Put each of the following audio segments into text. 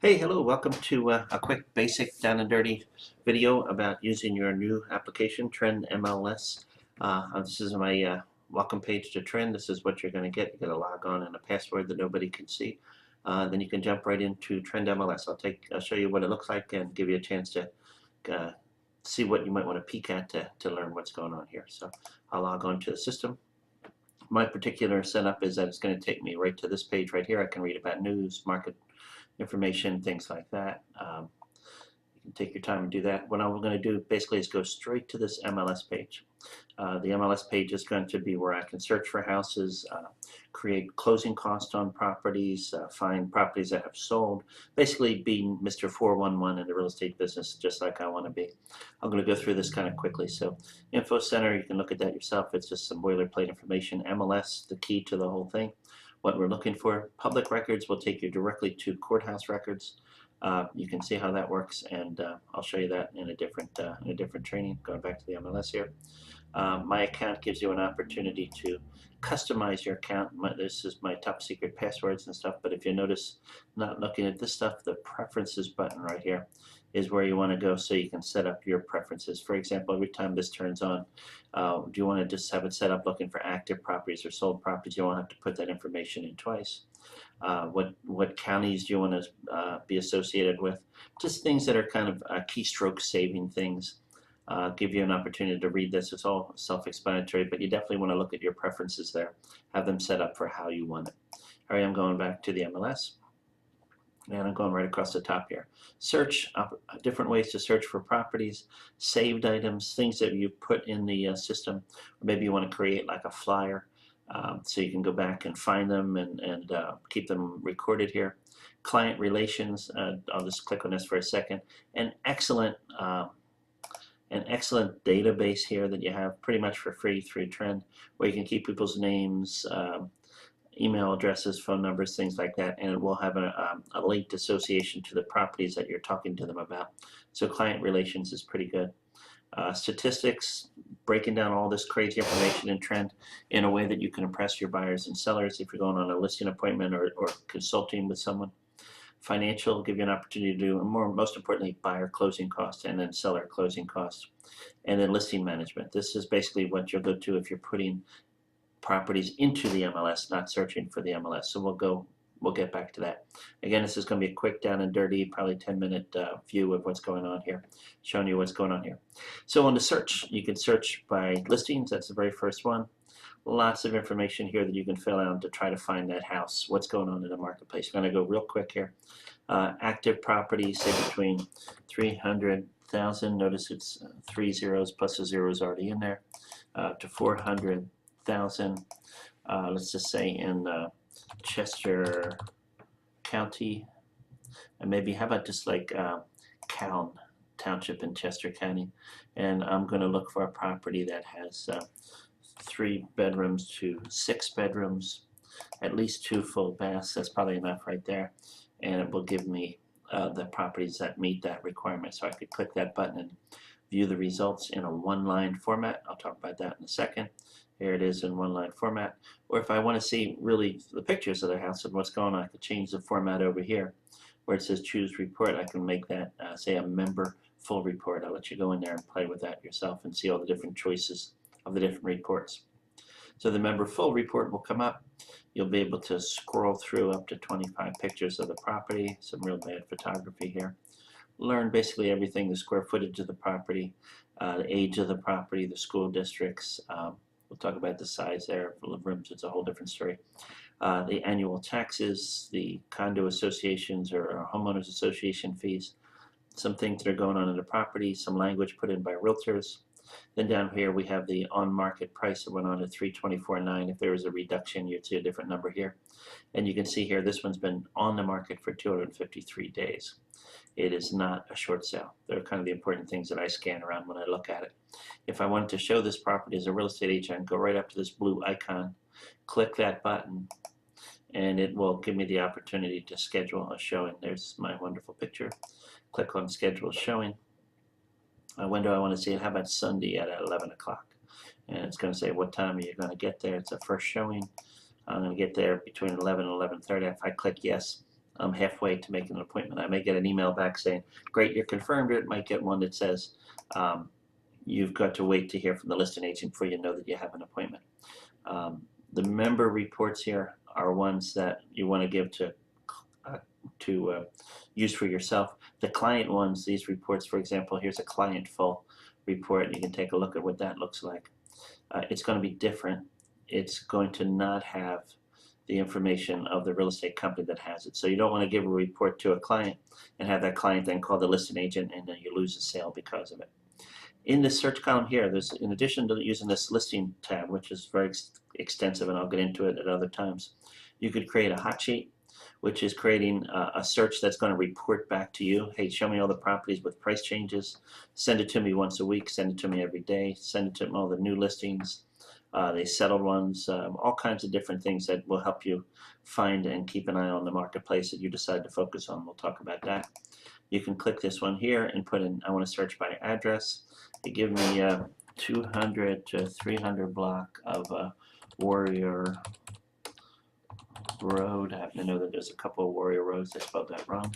Hey, hello, welcome to a quick basic down and dirty video about using your new application, Trend MLS. This is my welcome page to Trend. This is what you're going to get. You get a log on and a password that nobody can see. Then you can jump right into Trend MLS. I'll show you what it looks like and give you a chance to uh, see what you might want to peek at to learn what's going on here. So I'll log on to the system. My particular setup is that it's going to take me right to this page right here. I can read about news, market information, things like that. You can take your time and do that. What I'm going to do basically is go straight to this MLS page. The MLS page is going to be where I can search for houses, create closing costs on properties, find properties that have sold, basically be Mr. 411 in the real estate business just like I want to be. I'm going to go through this kind of quickly. So Info Center, you can look at that yourself. It's just some boilerplate information. MLS, the key to the whole thing. What we're looking for. Public records will take you directly to courthouse records. You can see how that works, and I'll show you that in a different training. Going back to the MLS here. My account gives you an opportunity to customize your account. This is my top secret passwords and stuff, but if you notice, not looking at this stuff, the preferences button right here is where you want to go so you can set up your preferences. For example, every time this turns on, do you want to just have it set up looking for active properties or sold properties? You won't have to put that information in twice. What counties do you want to be associated with? Just things that are kind of keystroke saving things. Give you an opportunity to read this. It's all self-explanatory, but you definitely want to look at your preferences there. Have them set up for how you want it. All right, I'm going back to the MLS. And I'm going right across the top here. Search, different ways to search for properties, saved items, things that you put in the system. Or maybe you want to create like a flyer so you can go back and find them and keep them recorded here. Client relations, I'll just click on this for a second. An excellent database here that you have pretty much for free through Trend, where you can keep people's names, email addresses, phone numbers, things like that, and it will have a linked association to the properties that you're talking to them about. So client relations is pretty good. Statistics, breaking down all this crazy information in Trend in a way that you can impress your buyers and sellers if you're going on a listing appointment or consulting with someone. Financial will give you an opportunity to do, and most importantly, buyer closing costs and then seller closing costs. And then listing management. This is basically what you'll go to if you're putting properties into the MLS, not searching for the MLS. So we'll get back to that. Again, this is going to be a quick down and dirty, probably 10-minute view of what's going on here, showing you what's going on here. So on the search, you can search by listings. That's the very first one. Lots of information here that you can fill out to try to find that house, what's going on in the marketplace. I'm going to go real quick here. Active property, say between 300,000. Notice it's 3 zeros plus a zero is already in there, to 400,000. Let's just say in Chester County, and maybe how about just like Calne Township in Chester County, and I'm going to look for a property that has 3 bedrooms to 6 bedrooms, at least 2 full baths. That's probably enough right there, and it will give me the properties that meet that requirement. So I could click that button and view the results in a one-line format. I'll talk about that in a second. Here it is in one-line format. Or if I want to see really the pictures of the house and what's going on, I could change the format over here where it says choose report. I can make that say a member full report. I'll let you go in there and play with that yourself and see all the different choices of the different reports. So the member full report will come up. You'll be able to scroll through up to 25 pictures of the property. Some real bad photography here. Learn basically everything, the square footage of the property, the age of the property, the school districts. We'll talk about the size there. For the rooms, it's a whole different story. The annual taxes, the condo associations or homeowners association fees, some things that are going on in the property, some language put in by realtors. Then down here we have the on-market price that went on at $324.9. If there was a reduction, you'd see a different number here. And you can see here this one's been on the market for 253 days. It is not a short sale. They're kind of the important things that I scan around when I look at it. If I wanted to show this property as a real estate agent, go right up to this blue icon, click that button, and it will give me the opportunity to schedule a showing. There's my wonderful picture. Click on schedule showing. When do I want to see it? How about Sunday at 11 o'clock? And it's going to say what time are you going to get there. It's a first showing. I'm going to get there between 11 and 11:30. If I click yes, halfway to making an appointment. I may get an email back saying, great, you're confirmed. It might get one that says, you've got to wait to hear from the listing agent before you know that you have an appointment. The member reports here are ones that you want to give to use for yourself. The client ones, these reports, for example, here's a client full report. You can take a look at what that looks like. It's going to be different. It's going to not have the information of the real estate company that has it. So you don't want to give a report to a client and have that client then call the listing agent and then you lose a sale because of it. In this search column here, there's, in addition to using this listing tab, which is very extensive and I'll get into it at other times, you could create a hot sheet, which is creating a search that's going to report back to you. Hey, show me all the properties with price changes. Send it to me once a week. Send it to me every day. Send it to me all the new listings, the settled ones, all kinds of different things that will help you find and keep an eye on the marketplace that you decide to focus on. We'll talk about that. You can click this one here and put in, I want to search by address. They give me 200 to 300 block of Warrior Road. I happen to know that there's a couple of Warrior Roads. I spelled that wrong.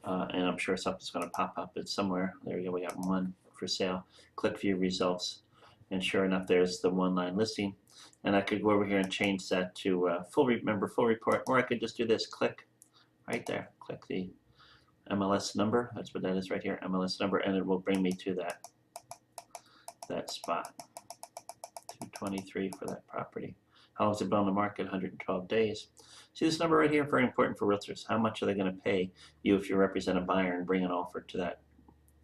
And I'm sure something's going to pop up. It's somewhere. There we go. We got one for sale. Click view results. And sure enough, there's the one-line listing. And I could go over here and change that to full report. Or I could just do this. Click right there. Click the MLS number. That's what that is right here. MLS number. And it will bring me to that spot. 223 for that property. How long has it been on the market? 112 days. See this number right here? Very important for realtors. How much are they going to pay you if you represent a buyer and bring an offer to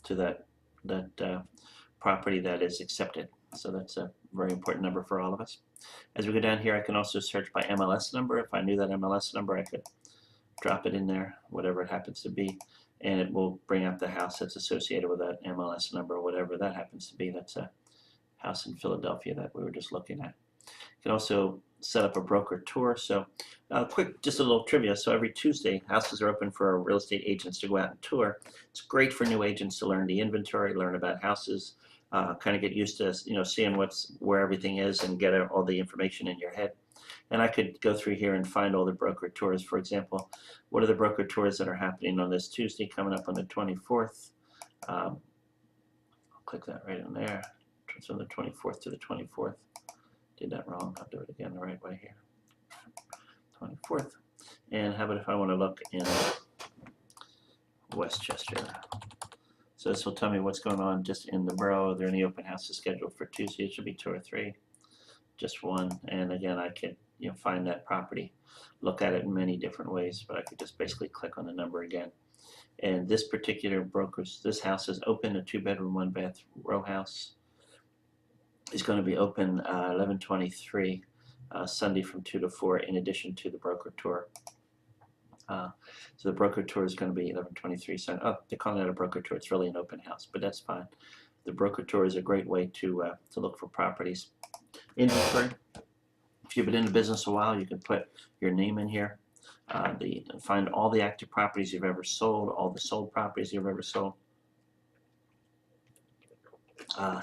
that property that is accepted? So that's a very important number for all of us. As we go down here, I can also search by MLS number. If I knew that MLS number, I could drop it in there, whatever it happens to be, and it will bring up the house that's associated with that MLS number, whatever that happens to be. That's a house in Philadelphia that we were just looking at. You can also set up a broker tour. So just a little trivia. So every Tuesday, houses are open for real estate agents to go out and tour. It's great for new agents to learn the inventory, learn about houses, kind of get used to seeing where everything is and get all the information in your head. And I could go through here and find all the broker tours. For example, what are the broker tours that are happening on this Tuesday coming up on the 24th? I'll click that right in there. It's from the 24th to the 24th. Did that wrong. I'll do it again the right way here. 24th. And how about if I want to look in Westchester? So this will tell me what's going on just in the borough. Are there any open houses scheduled for Tuesday? It should be 2 or 3. Just one. And again, I could find that property, look at it in many different ways, but I could just basically click on the number again. And this particular this house is open, a 2-bedroom, 1-bath row house. Is going to be open 11/23 Sunday from 2 to 4 in addition to the broker tour. So the broker tour is going to be 11/23 Sunday. Oh, they're calling it a broker tour. It's really an open house, but that's fine. The broker tour is a great way to look for properties. Inventory. If you've been in the business a while, you can put your name in here. Find all the active properties you've ever sold, all the sold properties you've ever sold.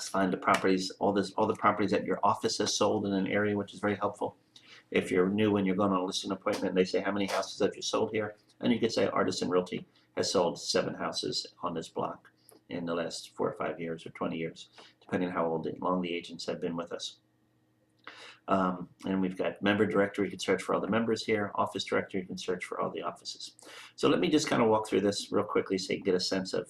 Find the properties, all the properties that your office has sold in an area, which is very helpful. If you're new and you're going on a listing appointment, they say, how many houses have you sold here? And you could say Artisan Realty has sold 7 houses on this block in the last 4 or 5 years or 20 years, depending on how long the agents have been with us. And we've got member directory. You can search for all the members here. Office directory, you can search for all the offices. So let me just kind of walk through this real quickly so you can get a sense of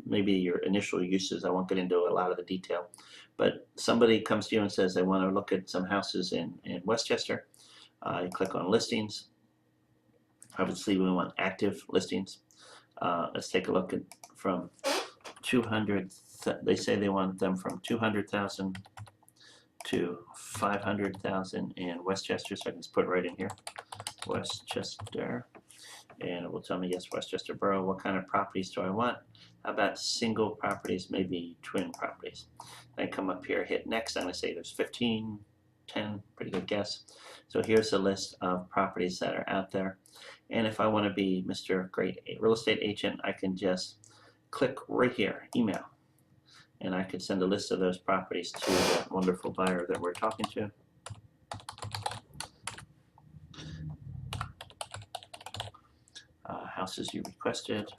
maybe your initial uses. I won't get into a lot of the detail, but somebody comes to you and says they want to look at some houses in Westchester. You click on listings. Obviously, we want active listings. Let's take a look at from 200. They say they want them from 200,000 to 500,000 in Westchester. So I can just put it right in here, Westchester. And it will tell me, yes, Westchester Borough. What kind of properties do I want? How about single properties, maybe twin properties? I come up here, hit next. I'm going to say there's 15, 10, pretty good guess. So here's a list of properties that are out there. And if I want to be Mr. Great Real Estate Agent, I can just click right here, email. And I could send a list of those properties to that wonderful buyer that we're talking to. houses you requested.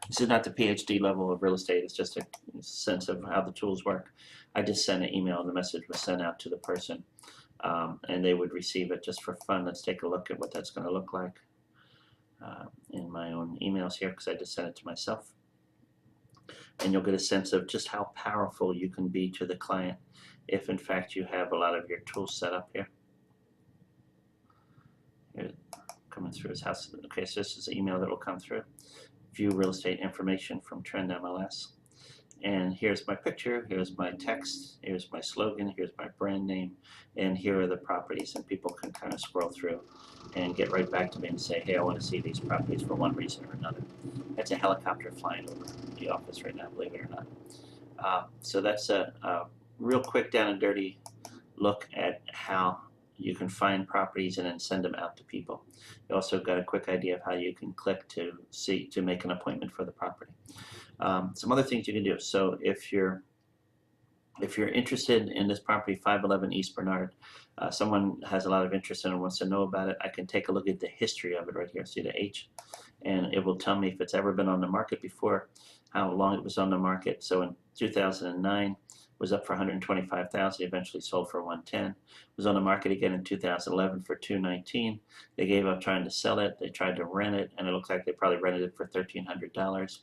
This is not the PhD level of real estate, it's just a sense of how the tools work. I just sent an email and the message was sent out to the person, and they would receive it just for fun. Let's take a look at what that's going to look like in my own emails here, because I just sent it to myself. And you'll get a sense of just how powerful you can be to the client if in fact you have a lot of your tools set up here. Coming through his house. Okay, so this is the email that will come through. View real estate information from Trend MLS. And here's my picture, here's my text, here's my slogan, here's my brand name, and here are the properties. And people can kind of scroll through and get right back to me and say, hey, I want to see these properties for one reason or another. That's a helicopter flying over the office right now, believe it or not. So that's a real quick down and dirty look at how you can find properties and then send them out to people. You also got a quick idea of how you can click to make an appointment for the property. Some other things you can do. So if you're interested in this property, 511 East Bernard, someone has a lot of interest in it and wants to know about it, I can take a look at the history of it right here. See the H? And it will tell me if it's ever been on the market before, how long it was on the market. So in 2009, was up for $125,000, eventually sold for $110,000. Was on the market again in 2011 for $219,000. They gave up trying to sell it. They tried to rent it, and it looks like they probably rented it for $1,300.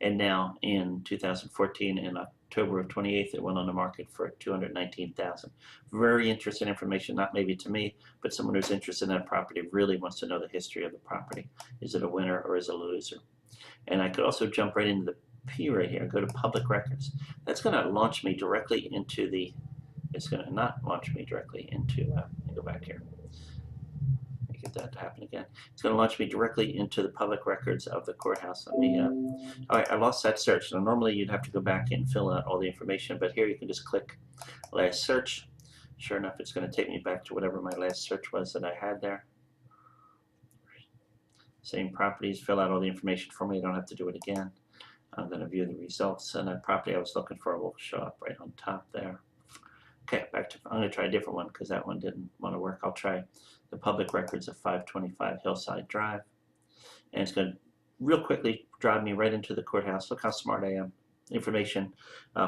And now in 2014, in October of 28th, it went on the market for $219,000. Very interesting information, not maybe to me, but someone who's interested in that property really wants to know the history of the property. Is it a winner or is it a loser? And I could also jump right into the P right here, go to public records. That's going to launch me directly into the, it's going to not launch me directly into, let me go back here. Let me get that to happen again. It's going to launch me directly into the public records of the courthouse. Let me, all right, I lost that search. Now normally you'd have to go back and fill out all the information, but here you can just click last search. Sure enough, it's going to take me back to whatever my last search was that I had there. Same properties, fill out all the information for me. I don't have to do it again. I'm going to view the results, and that property I was looking for will show up right on top there. Okay, back to, I'm going to try a different one because that one didn't want to work. I'll try the public records of 525 Hillside Drive. And it's going to real quickly drive me right into the courthouse. Look how smart I am. Information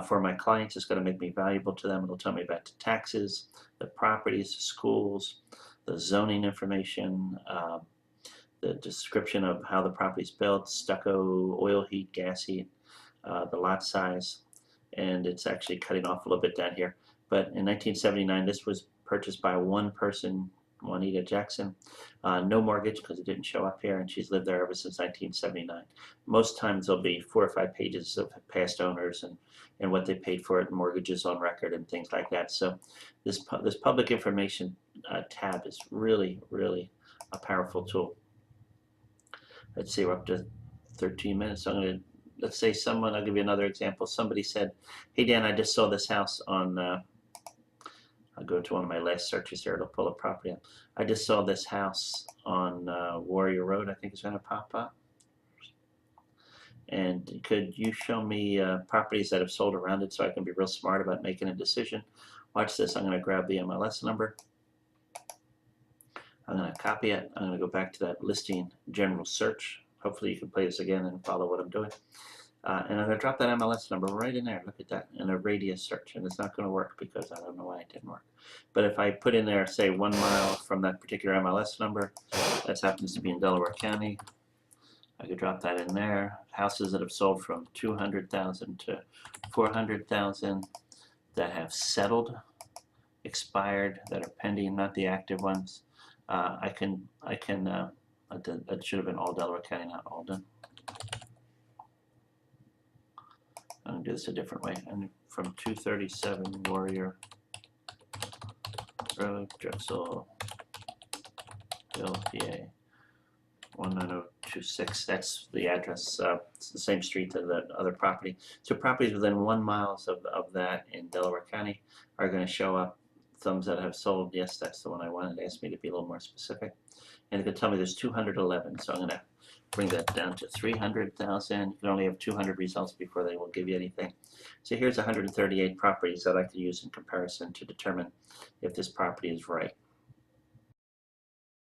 for my clients is going to make me valuable to them. It'll tell me about the taxes, the properties, the schools, the zoning information, the description of how the property is built, stucco, oil heat, gas heat, the lot size, and it's actually cutting off a little bit down here. But in 1979, this was purchased by one person, Juanita Jackson. No mortgage because it didn't show up here, and she's lived there ever since 1979. Most times there'll be 4 or 5 pages of past owners and what they paid for it, mortgages on record, and things like that. So this public information tab is really, really a powerful tool. Let's see, we're up to 13 minutes. So I'm going to, let's say someone, I'll give you another example. Somebody said, hey Dan, I just saw this house on, I'll go to one of my last searches here, it'll pull a property up. I just saw this house on Warrior Road, I think it's going to pop up. And could you show me properties that have sold around it so I can be real smart about making a decision? Watch this, I'm going to grab the MLS number. I'm going to copy it. I'm going to go back to that listing general search. Hopefully you can play this again and follow what I'm doing. And I'm going to drop that MLS number right in there. Look at that, in a radius search. And it's not going to work because I don't know why it didn't work. But if I put in there, say 1 mile from that particular MLS number, that happens to be in Delaware County, I could drop that in there. Houses that have sold from $200,000 to $400,000 that have settled, expired, that are pending, not the active ones. That should have been all Delaware County, not Alden. I'm going to do this a different way. And from 237 Warrior Road, Drexel Hill, PA, 19026. That's the address. It's the same street as the other property. So properties within 1 mile of that in Delaware County are going to show up. Thumbs that have sold, yes, that's the one I wanted. It asked me to be a little more specific. And it could tell me there's 211, so I'm going to bring that down to 300,000. You can only have 200 results before they will give you anything. So here's 138 properties that I could use in comparison to determine if this property is right.